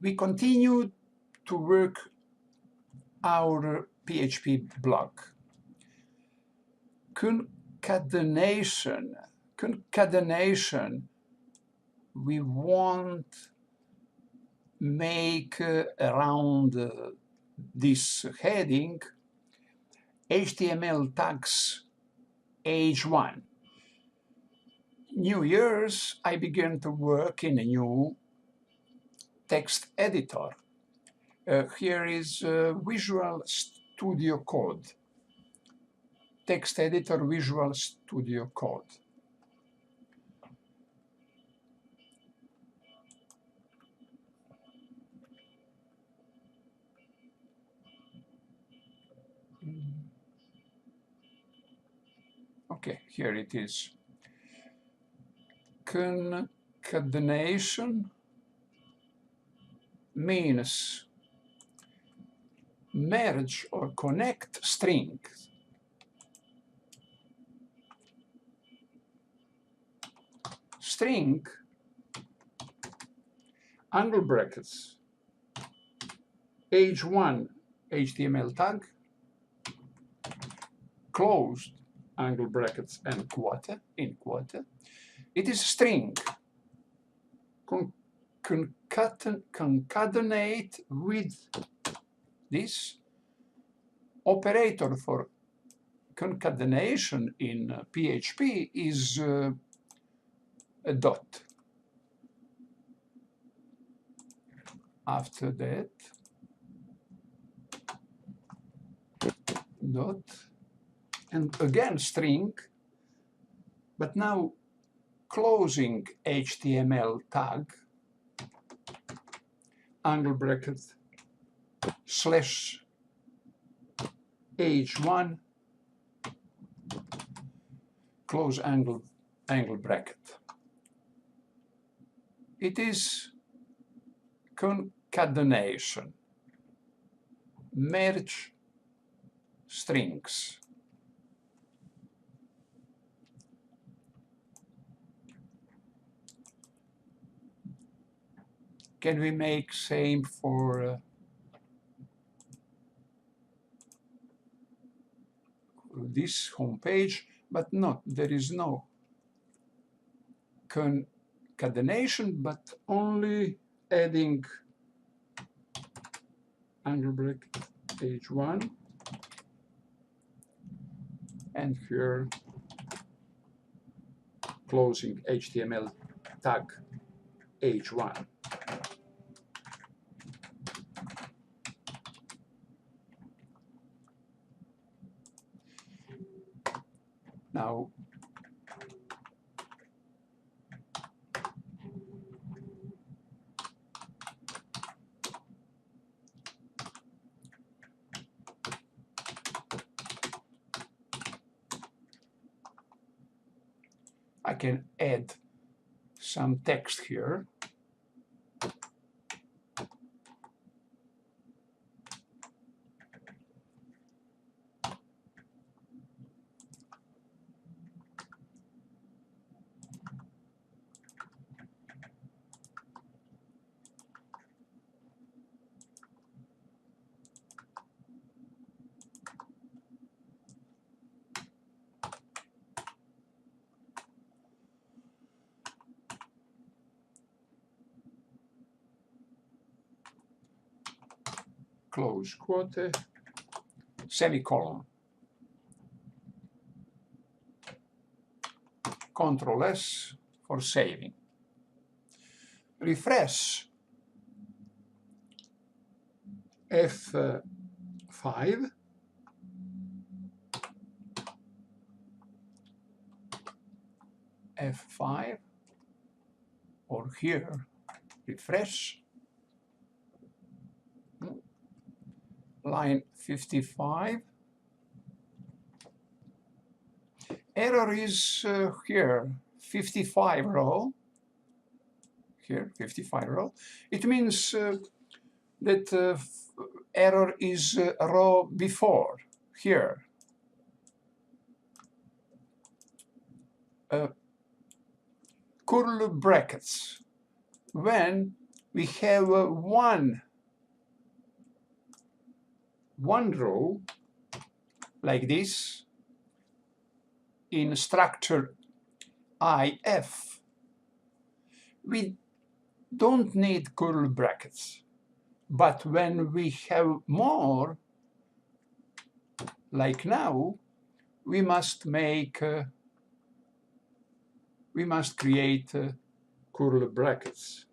we continue to work our PHP blog. Concatenation, we want make around this heading HTML tags H1. New Year's, I began to work in a new text editor. Here is Visual Studio Code. Text editor Visual Studio Code. Okay, here it is. Concatenation means merge or connect strings. String, angle brackets, H1 HTML tag, closed angle brackets and quote, in quote. It is string. Concatenate with this operator for concatenation in PHP is a dot. After that, dot, and again string, but now closing HTML tag, angle bracket, slash H1, close angle bracket. It is concatenation, merge strings. Can we make same for this home page? But not, there is no concatenation, but only adding angle bracket H1 and here closing HTML tag H1. Now I can add some text here. Close quote, semicolon. Control S for saving. Refresh. F5. F5 or here, refresh. Line 55. Error is here, 55 row. Here, 55 row. It means that error is row before, here. Curly brackets. When we have one row like this in structure IF. We don't need curly brackets, but when we have more, like now, we must create curly brackets.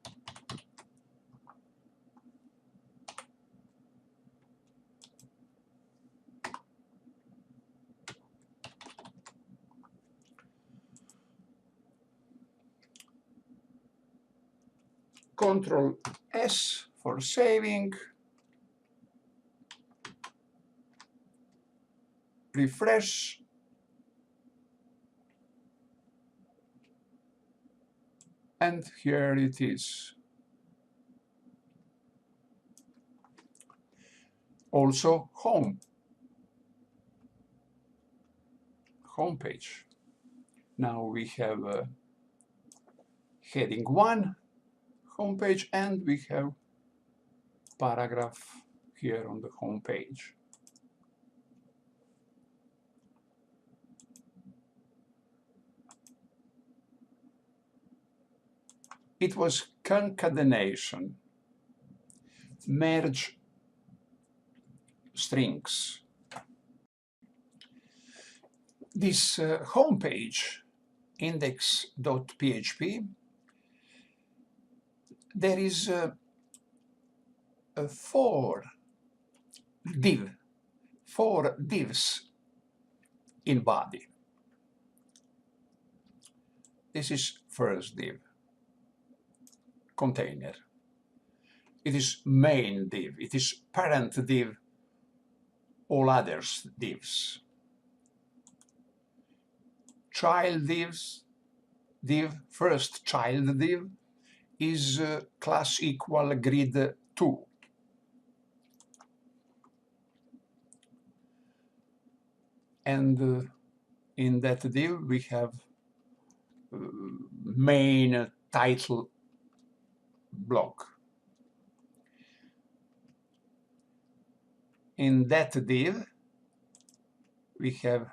Control S for saving, refresh, and here it is. Also home page. Now we have heading 1 home page, and we have paragraph here on the home page. It was concatenation, merge strings. This home page, index.php, there is four divs in body. This is first div, container. It is main div. It is parent div, all others divs. Child div, first child div is class equal grid 2. And in that div we have main title block. In that div we have,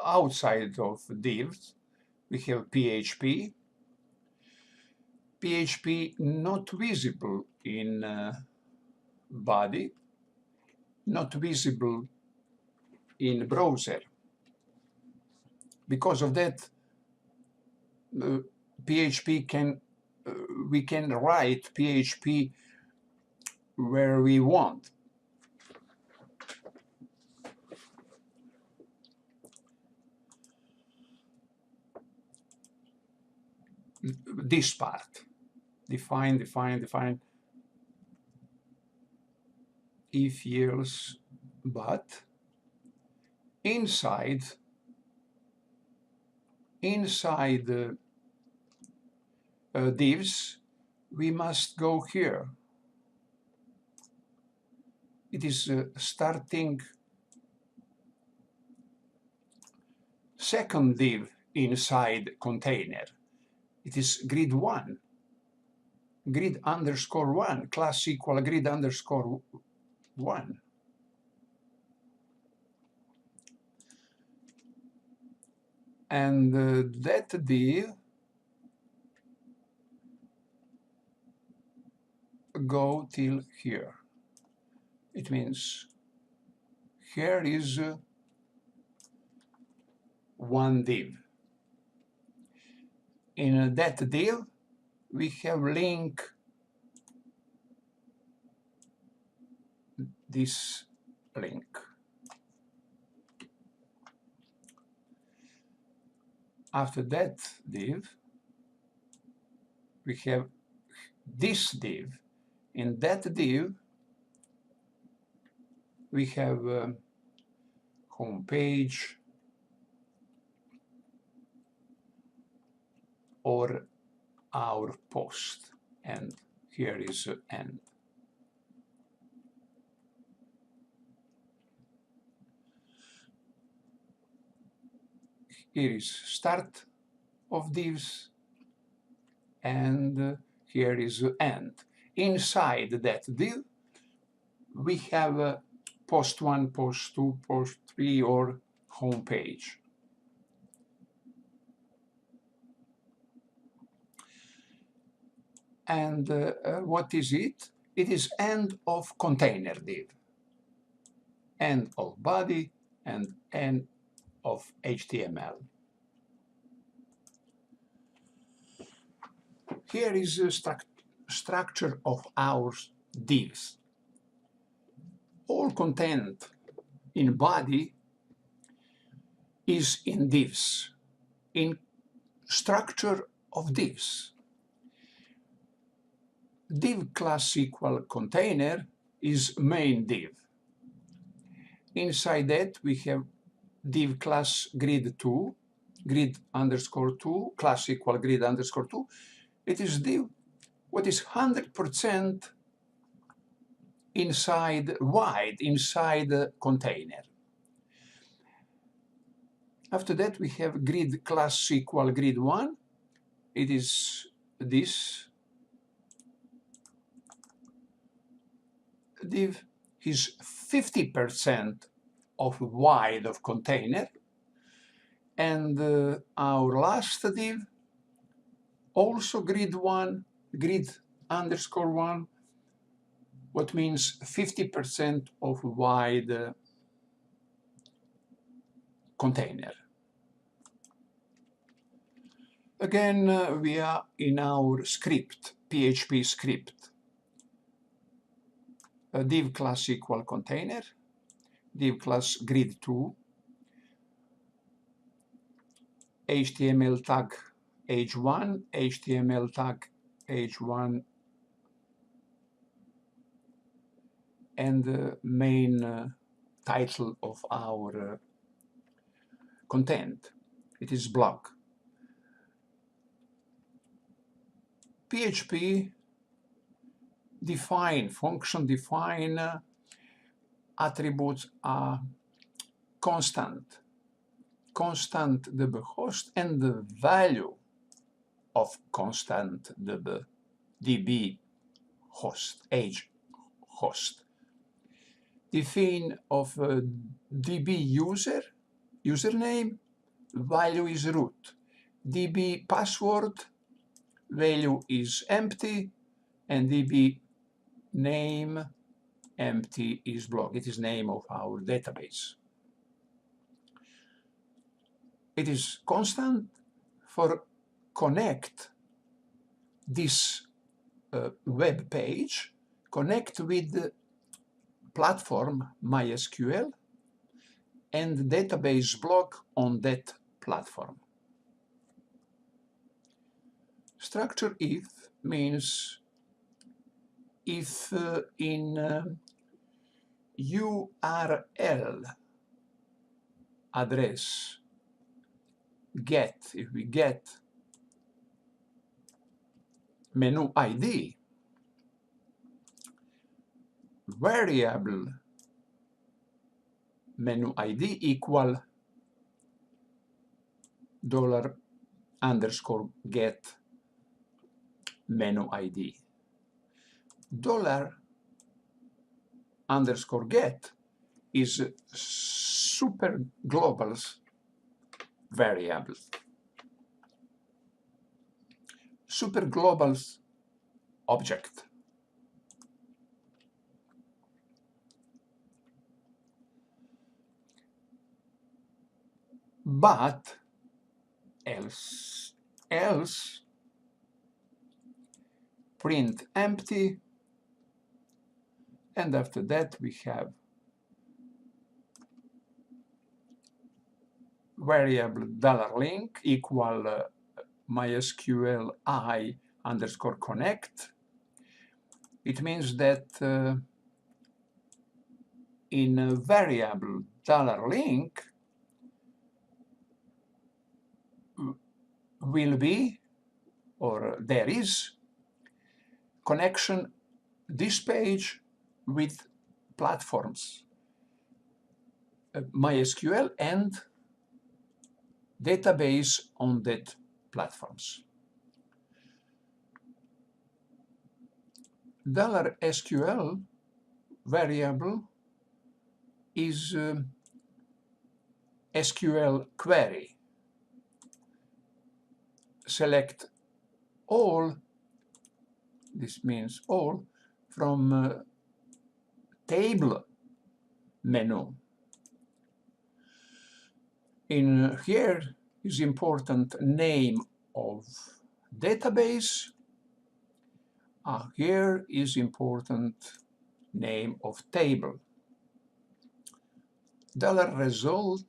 outside of divs, we have PHP. PHP not visible in body, not visible in browser. Because of that, PHP can we can write PHP where we want. This part, define, if else, but inside divs we must go here. It is starting second div inside container. It is grid 1, grid underscore 1, class equal grid underscore 1. And that div go till here. It means here is one div. In that div we have link this link. After that div we have this div. In that div we have home page or our post, and here is end. Here is start of divs, and here is end. Inside that div, we have post 1, post 2, post 3, or home page. And what is it? It is end of container div, end of body, and end of HTML. Here is the structure of our divs. All content in body is in divs, in structure of divs. Div class equal container is main div. Inside that we have div class grid2, grid underscore 2, class equal grid underscore 2. It is div what is 100% inside the container. After that we have grid class equal grid1. It is this div is 50% of wide of container, and our last div also grid1, grid underscore 1, what means 50% of wide container. Again, we are in our script, PHP script. Div class equal container, div class grid2, HTML tag h1, HTML tag h1, and the main title of our content. It is blog. PHP function define attributes are constant db host, and the value of constant db host, age host. Define of db username, value is root. db password, value is empty, and db name empty is blog. It is name of our database. It is constant for connect this web page, connect with the platform MySQL and database blog on that platform. Structure if means if in URL address get, if we get menu ID, variable menu ID equal $_get menu ID. $_get is super global variable. Super global object. But else print empty, and after that we have variable $link equal MySQL I underscore connect. It means that in a variable $link will be, or there is, connection this page with platforms, MySQL and database on that platforms. $SQL variable is SQL query. Select all, this means all, from table menu. In here is important name of database. Here is important name of table. $result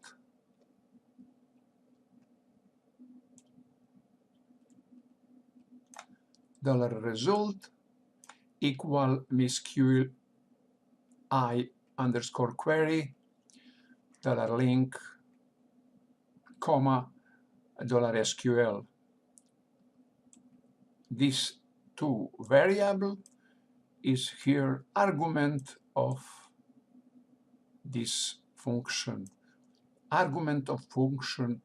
$result equal MySQL I underscore query $link comma $SQL. These two variable is here argument of this function. Argument of function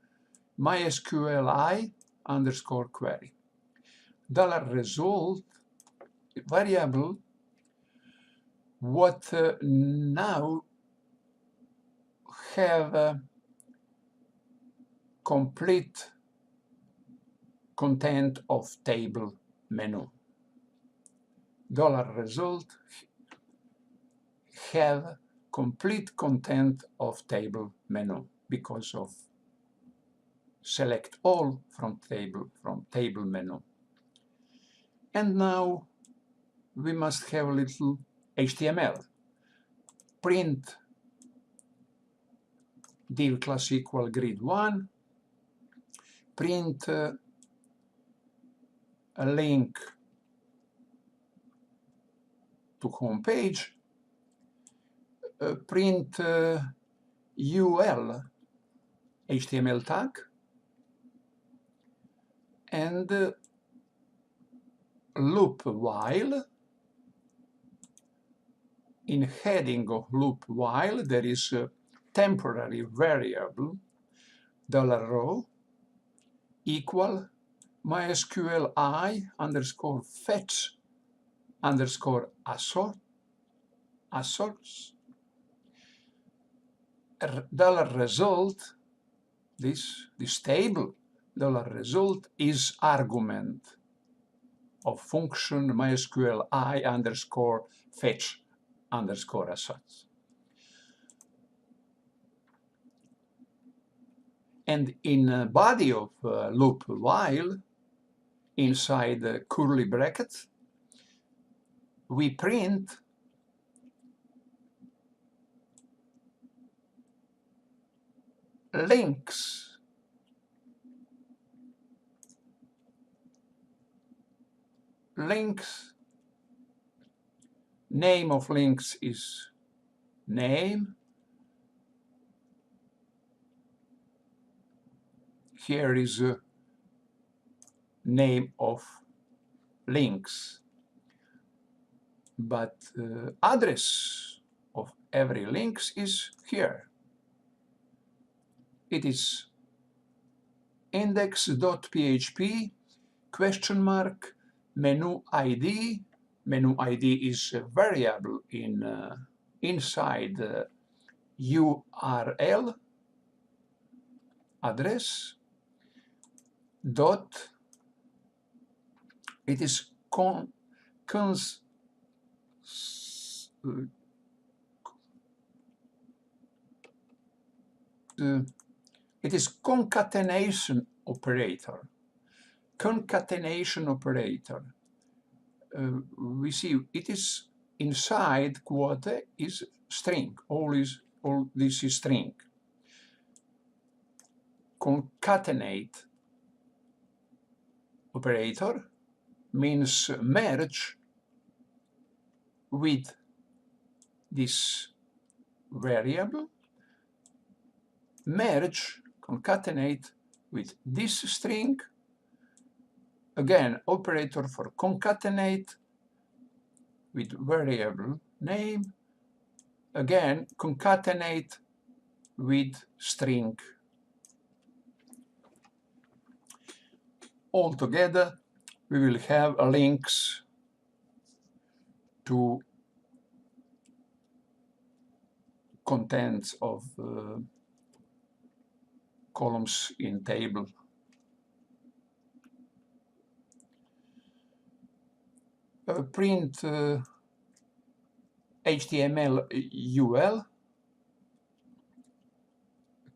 MySQL I underscore query. $result variable what now have complete content of table menu. $result have complete content of table menu because of select all from table menu. And now we must have a little HTML. Print div class equal grid1, print a link to home page, print UL HTML tag, and loop while. In heading of loop while there is a temporary variable $row equal MySQL I underscore fetch underscore assorts $result, this table $result is argument of function MySQL I underscore fetch underscore assorts. And in body of loop while, inside the curly brackets, we print links. Links, name of links is name. Here is a name of links, but address of every links is here. It is index.php question mark menu ID. Menu ID is a variable inside the URL address. Dot. It is it is concatenation operator. Concatenation operator. We see it is inside quote is string. All this is string. Concatenate operator means merge with this variable, merge, concatenate with this string, again operator for concatenate with variable name, again concatenate with string. Altogether we will have links to contents of columns in table. Print HTML UL,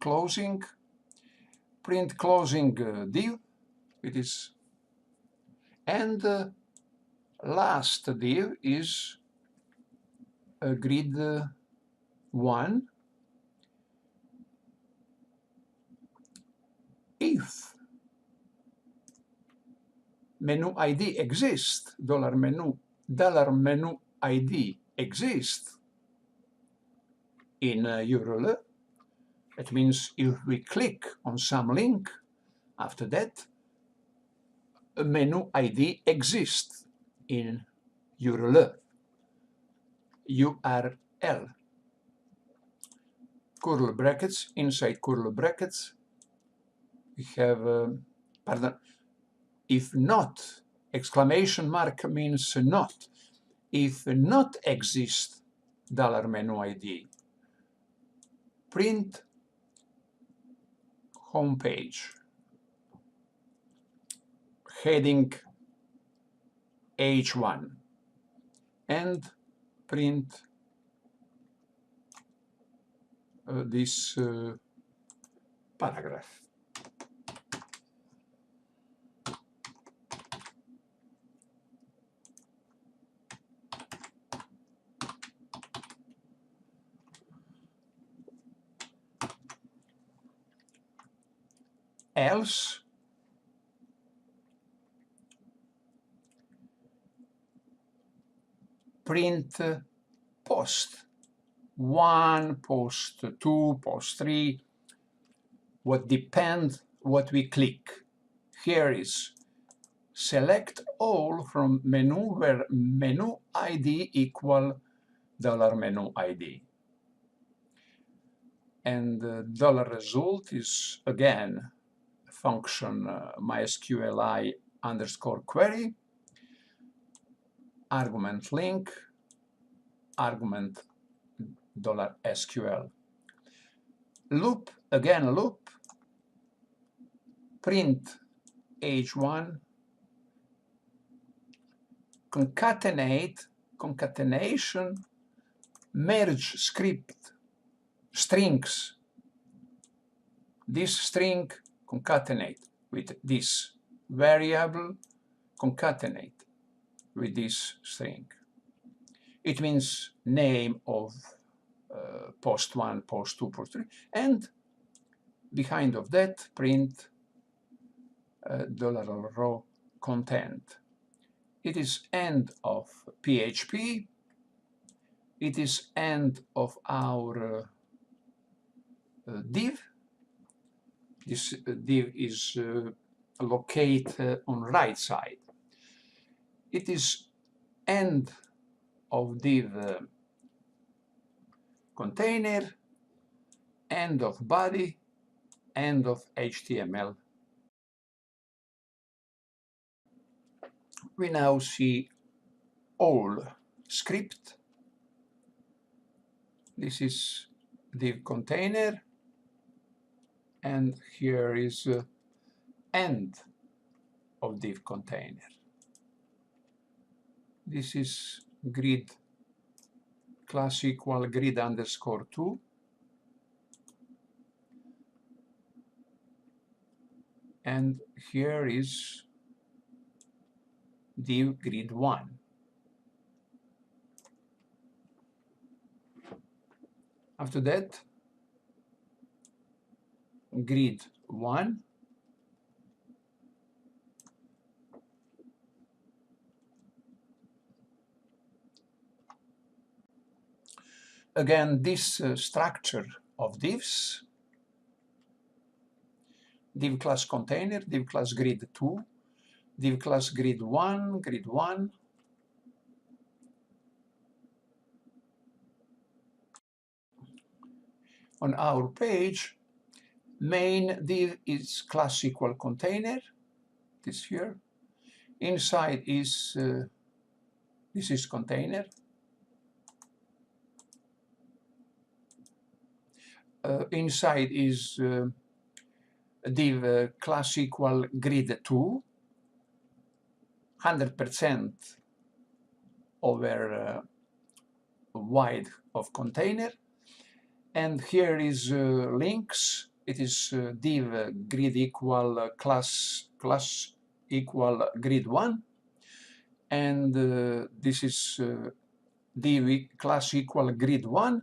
closing, print closing div, it is, and last div is grid 1 if menu ID exists, $menu ID exists in URL. It means if we click on some link, after that, a menu ID exists in URL. Curly brackets, inside curly brackets, we have, if not, exclamation mark means not. If not exists $menu ID, print homepage, heading H1, and print this paragraph. Else, print post 1, post 2, post 3, what depends what we click. Here is select all from menu where menu ID equal $menu ID. And the $result is again function MySQLi underscore query, argument link, argument $SQL. Loop, again loop, print H1, concatenation, merge script, strings, this string concatenate with this variable, concatenate with this string. It means name of post 1, post 2, post 3, and behind of that print $row content. It is end of PHP. It is end of our div. This div is located on right side. It is end of div container, end of body, end of HTML. We now see all script. This is div container, and here is end of div container. This is grid class equal grid underscore 2. And here is div grid 1. After that, grid 1, again this structure of divs, div class container, div class grid 2, div class grid 1, grid 1, on our page, main div is class equal container, this here. Inside is this is container, inside is div class equal grid 2, 100% over wide of container, and here is links. It is div grid equal class equal grid 1, and this is div class equal grid 1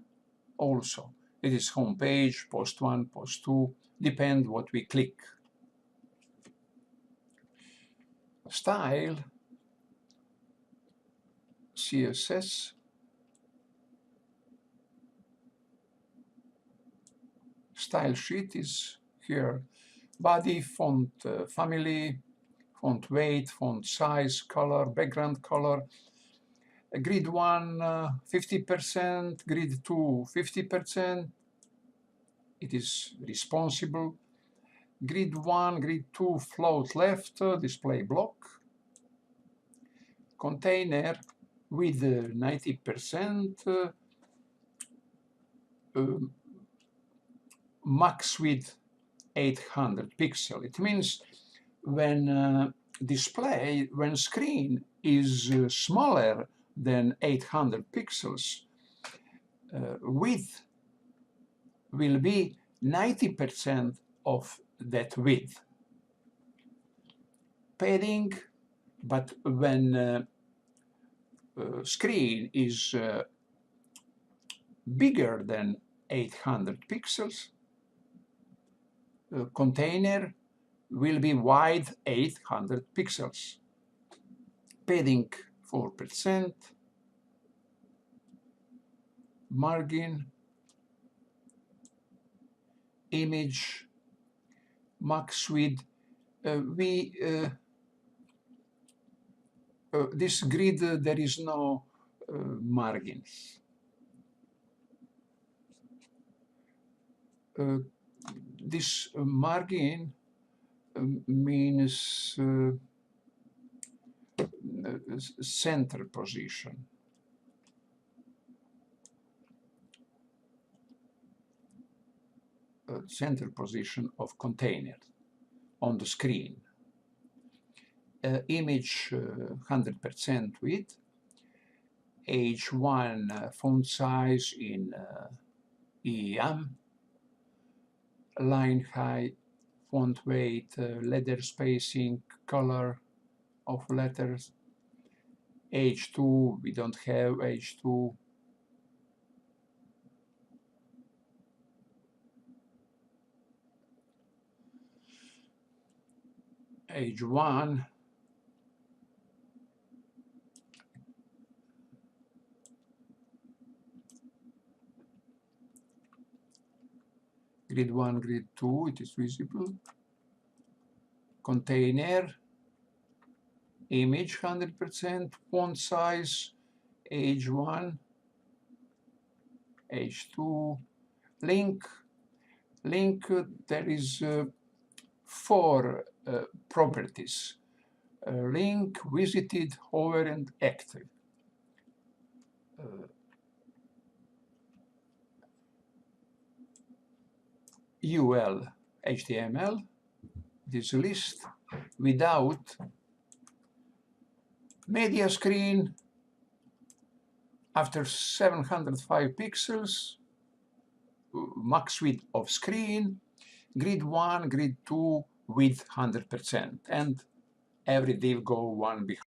also. It is home page, post 1, post 2, depend what we click. Style, CSS, style sheet is here. Body, font family, font weight, font size, color, background color. Grid 1, 50%, grid 2, 50%. It is responsible. Grid 1, grid 2, float left, display block. Container with 90%, max width 800 pixels. It means when when screen is smaller than 800 pixels, width will be 90% of that width. Padding, but when screen is bigger than 800 pixels, container will be wide 800 pixels. Padding 4%, margin, image, max width. This grid there is no margins. This margin means center position. Center position of container on the screen. Image 100% width, H1 font size in EM, line height, font weight, letter spacing, color of letters. H2, we don't have H2. H1, grid 1, grid 2, it is visible. Container, image 100%, font size, H1, H2, link. Link, there is 4 properties. Link, visited, hover, and active. UL HTML, this list without media screen after 705 pixels, max width of screen, grid 1, grid 2 with 100%, and every div go one behind.